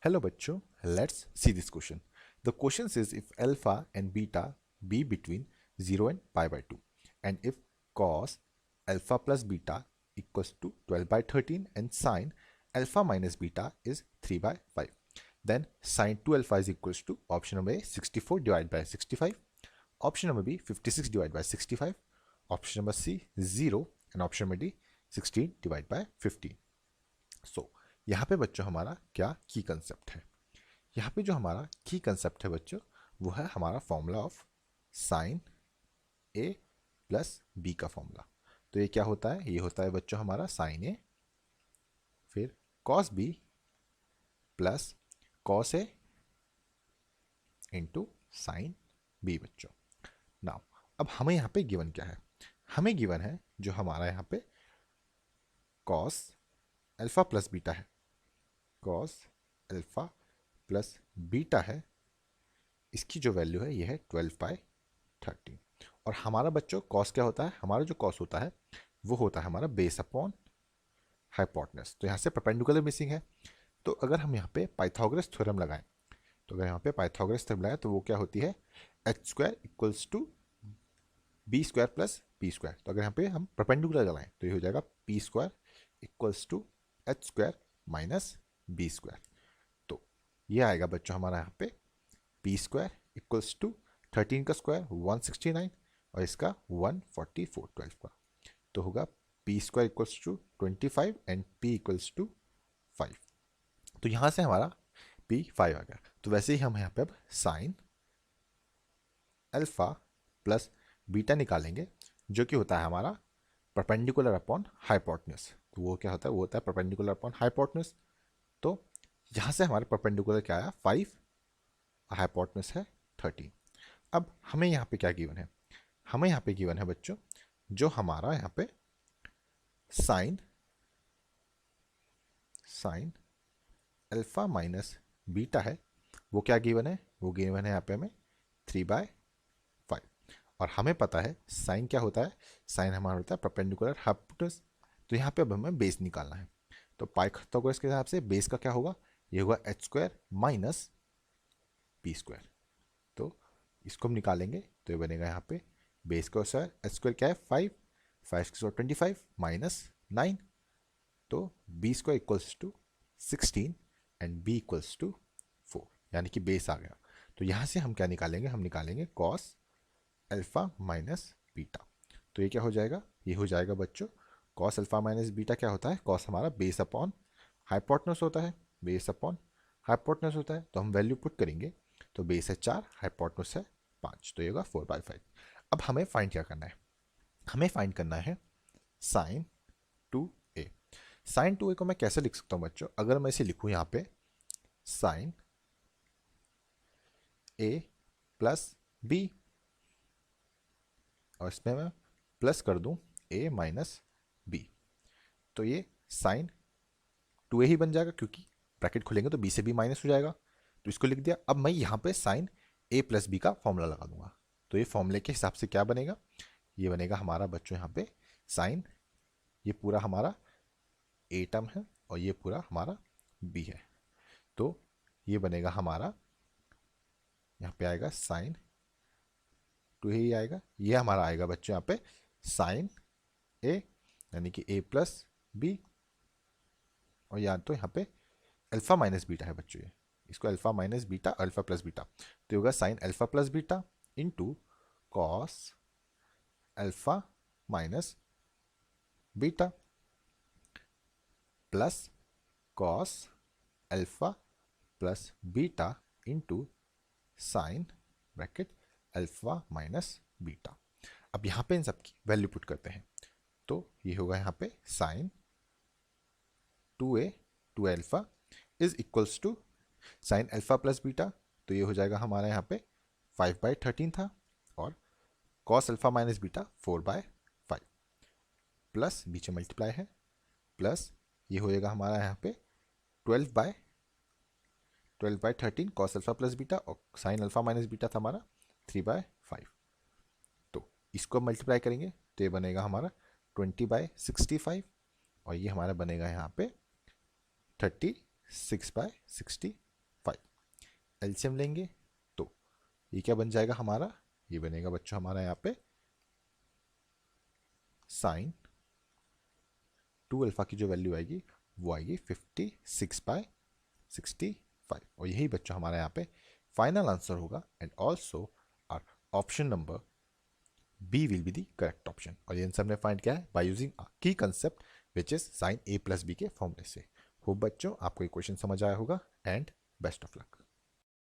Hello bachcho, let's see this question. The question says if alpha and beta be between 0 and pi by 2 and if cos alpha plus beta equals to 12 by 13 and sine alpha minus beta is 3 by 5, then sine 2 alpha is equals to option number A 64 divided by 65, option number B 56 divided by 65, option number C 0 and option number D 16 divided by 15. So यहाँ पे बच्चों हमारा क्या की concept है? यहाँ पे जो हमारा की कंसेप्ट है बच्चों वो है हमारा formula of sine A plus B का फॉर्मूला. तो ये क्या होता है? ये होता है बच्चों हमारा साइन ए फिर cos B plus cos A into sine B बच्चों. नाउ अब हमें यहाँ पे गिवन क्या है? हमें गिवन है जो हमारा यहाँ पे कॉस अल्फा प्लस बीटा है, कॉस अल्फा प्लस बीटा है, इसकी जो वैल्यू है ये है 12/13. और हमारा बच्चों कॉस क्या होता है? हमारा जो कॉस होता है वो होता है हमारा बेस अपॉन हाइपोटेनस. तो यहाँ से परपेंडिकुलर मिसिंग है. तो अगर हम यहाँ पे पाइथागोरस थ्योरम लगाएं तो अगर यहाँ पे पाइथागोरस थ्योरम लगाएं तो वो क्या होती है? H square equals to B square plus P square. तो अगर यहाँ पे हम परपेंडिकुलर लगाएं तो ये हो जाएगा P square equals to H square minus B square. तो ये आएगा बच्चों हमारा यहाँ पे पी स्क्वायर इक्वल्स टू 13 का स्क्वायर 169 और इसका 144 12 का. तो होगा P square equals to 25 and P equals to 5. तो यहाँ से हमारा पी 5 आ गया. तो वैसे ही हम यहाँ पे अब साइन अल्फा प्लस बीटा निकालेंगे जो कि होता है हमारा परपेंडिकुलर अपॉन हाइपोटेनस. तो वो क्या होता है? वो होता है परपेंडिकुलर अपॉन हाइपोटेनस. तो यहाँ से हमारे परपेंडिकुलर क्या आया? 5, हाइपोटेनस है 13. अब हमें यहाँ पे क्या गिवन है? हमें यहाँ पे गिवन है बच्चों जो हमारा यहाँ पे sine sine alpha minus beta है वो क्या गिवन है? वो गिवन है यहाँ पे हमें 3/5. और हमें पता है साइन क्या होता है? साइन हमारा होता है परपेंडिकुलर हाइपोटेनस. तो यहाँ पे अब हमें बेस निकालना है. तो पाइथागोरस के हिसाब से बेस का क्या होगा? ये होगा H square minus P square. तो इसको हम निकालेंगे तो ये बनेगा यहाँ पे बेस का स्क्वायर. एच स्क्वायर क्या है? 5, 5 के स्क्वायर 25 माइनस 9. तो B square equals to 16 and B equals to 4 यानी कि बेस आ गया. तो यहाँ से हम क्या निकालेंगे? हम निकालेंगे कॉस अल्फा माइनस बीटा. तो ये क्या हो जाएगा? ये हो जाएगा बच्चों कॉस अल्फा माइनस बीटा क्या होता है? कॉस हमारा बेस अपॉन हाइपोटेनस होता है, बेस अपॉन हाइपोटेनस होता है. तो हम वैल्यू पुट करेंगे तो बेस है 4, हाइपोटेनस है 5. तो ये होगा 4/5. अब हमें फाइंड क्या करना है? हमें फाइंड करना है साइन 2a. साइन 2a को मैं कैसे लिख सकता हूँ बच्चों? अगर मैं इसे लिखूँ यहाँ पे साइन a प्लस बी और इसमें मैं प्लस कर दूँ a माइनस बी. तो ये साइन 2a ही बन जाएगा क्योंकि ब्रैकेट खुलेंगे तो b से b माइनस हो जाएगा. तो इसको लिख दिया. अब मैं यहाँ पे साइन a प्लस बी का फॉर्मूला लगा दूंगा. तो ये फॉर्मूले के हिसाब से क्या बनेगा? ये बनेगा हमारा बच्चों यहाँ पे साइन, ये पूरा हमारा a टर्म है और ये पूरा हमारा b है. तो ये बनेगा हमारा यहाँ पे आएगा साइन 2 ही आएगा. ये हमारा आएगा बच्चों यहाँ पे साइन a यानी कि a प्लस बी और या तो यहाँ पे अल्फा माइनस बीटा है बच्चों. ये इसको alpha minus beta alpha plus beta. तो ये होगा sign alpha plus beta into cos alpha minus beta plus cos alpha plus beta into sine bracket alpha minus beta. अब यहाँ पे इन सब की वैल्यू पुट करते हैं तो ये होगा यहाँ पे sine 2a 2 alpha is equals to sine alpha plus beta. तो ये हो जाएगा हमारा यहाँ पे 5/13 था और cos alpha minus beta 4/5 plus बीच में मल्टीप्लाई है प्लस ये हो जाएगा हमारा यहाँ पे 12/13 कॉस अल्फा प्लस बीटा और साइन अल्फा माइनस बीटा था हमारा 3/5. तो इसको मल्टीप्लाई करेंगे तो ये बनेगा हमारा 20/65 और ये हमारा बनेगा यहाँ पे 36/65. एलसीएम लेंगे तो ये क्या बन जाएगा हमारा, ये बनेगा बच्चों हमारा यहाँ पे साइन 2 अल्फा की जो वैल्यू आएगी वो आएगी 56/65, और यही बच्चों हमारा यहाँ पे फाइनल आंसर होगा। And also our option number B will be the correct option. और ये आंसर हमने फाइंड किया है बाय यूजिंग की concept which is sine a plus B के फॉर्मूले से। होप बच्चों आपको ये क्वेश्चन समझ आया होगा एंड बेस्ट ऑफ लक।